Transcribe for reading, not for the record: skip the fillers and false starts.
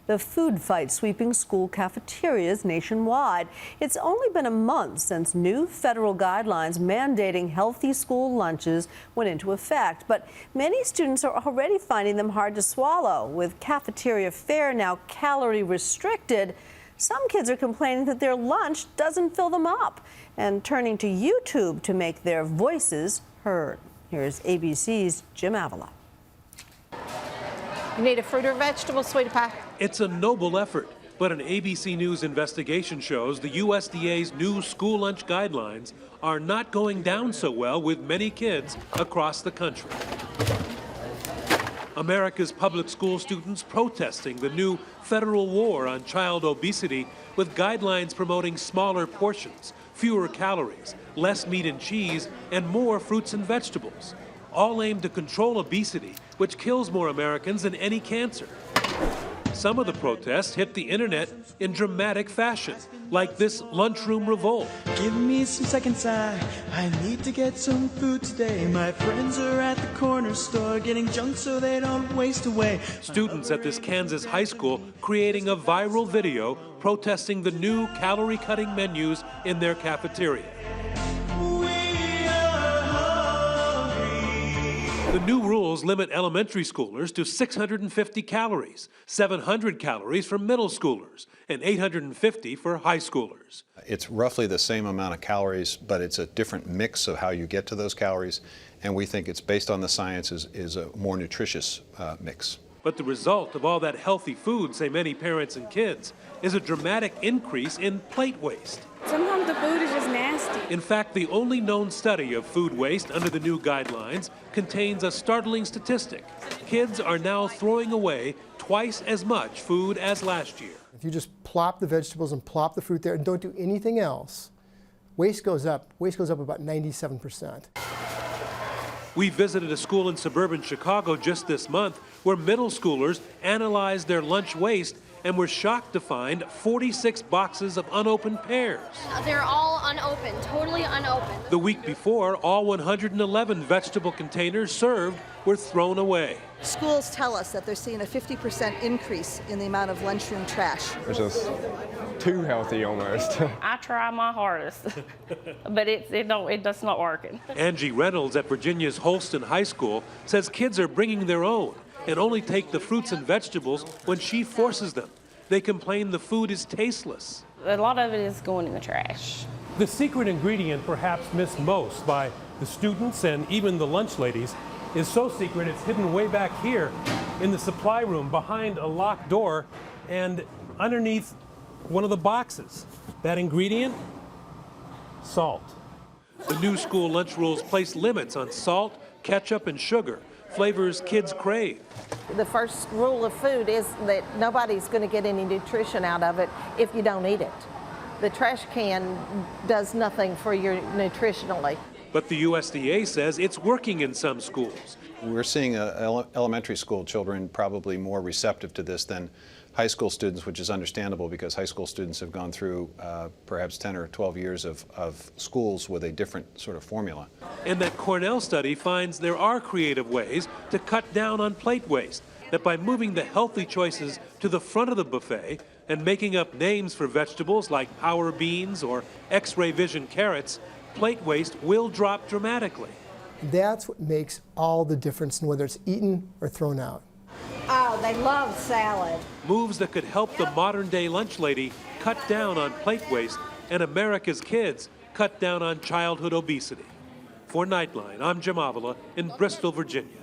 the food fight sweeping school cafeterias nationwide. It's only been a month since new federal guidelines mandating healthy school lunches went into effect, but many students are already finding them hard to swallow. With cafeteria fare now calorie restricted, some kids are complaining that their lunch doesn't fill them up and turning to YouTube to make their voices heard. Here's ABC's Jim Avila. You need a fruit or vegetable, sweetie pie? It's a noble effort, but an ABC News investigation shows the USDA's new school lunch guidelines are not going down so well with many kids across the country. America's public school students protesting the new federal war on child obesity with guidelines promoting smaller portions, fewer calories, less meat and cheese, and more fruits and vegetables, all aimed to control obesity, which kills more Americans than any cancer. Some of the protests hit the internet in dramatic fashion, like this lunchroom revolt. Give me some seconds, I need to get some food today. My friends are at the corner store getting junk so they don't waste away. Students at this Kansas high school creating a viral video protesting the new calorie-cutting menus in their cafeteria. The new rules limit elementary schoolers to 650 calories, 700 calories for middle schoolers, and 850 for high schoolers. It's roughly the same amount of calories, but it's a different mix of how you get to those calories, and we think it's based on the science is a more nutritious mix. But the result of all that healthy food, say many parents and kids, is a dramatic increase in plate waste. Sometimes the food is just nasty. In fact, the only known study of food waste under the new guidelines contains a startling statistic. Kids are now throwing away twice as much food as last year. If you just plop the vegetables and plop the fruit there and don't do anything else, waste goes up. Waste goes up about 97%. We visited a school in suburban Chicago just this month where middle schoolers analyzed their lunch waste and were shocked to find 46 boxes of unopened pears. They're all unopened, totally unopened. The week before, all 111 vegetable containers served were thrown away. Schools tell us that they're seeing a 50% increase in the amount of lunchroom trash. It's just too healthy almost. I try my hardest, but it's just not working. Angie Reynolds at Virginia's Holston High School says kids are bringing their own and only take the fruits and vegetables when she forces them. They complain the food is tasteless. A lot of it is going in the trash. The secret ingredient, perhaps missed most by the students and even the lunch ladies, is so secret it's hidden way back here in the supply room behind a locked door and underneath one of the boxes. That ingredient? Salt. The new school lunch rules place limits on salt, ketchup, and sugar, flavors kids crave. The first rule of food is that nobody's going to get any nutrition out of it if you don't eat it. The trash can does nothing for you nutritionally. But the USDA says it's working in some schools. We're seeing elementary school children probably more receptive to this than high school students, which is understandable because high school students have gone through perhaps 10 or 12 years of schools with a different sort of formula. And that Cornell study finds there are creative ways to cut down on plate waste, that by moving the healthy choices to the front of the buffet and making up names for vegetables like power beans or X-ray vision carrots, plate waste will drop dramatically. That's what makes all the difference in whether it's eaten or thrown out. Oh, they love salad. Moves that could help the modern-day lunch lady cut down on plate waste and America's kids cut down on childhood obesity. For Nightline, I'm Jim Avila in Bristol, Virginia.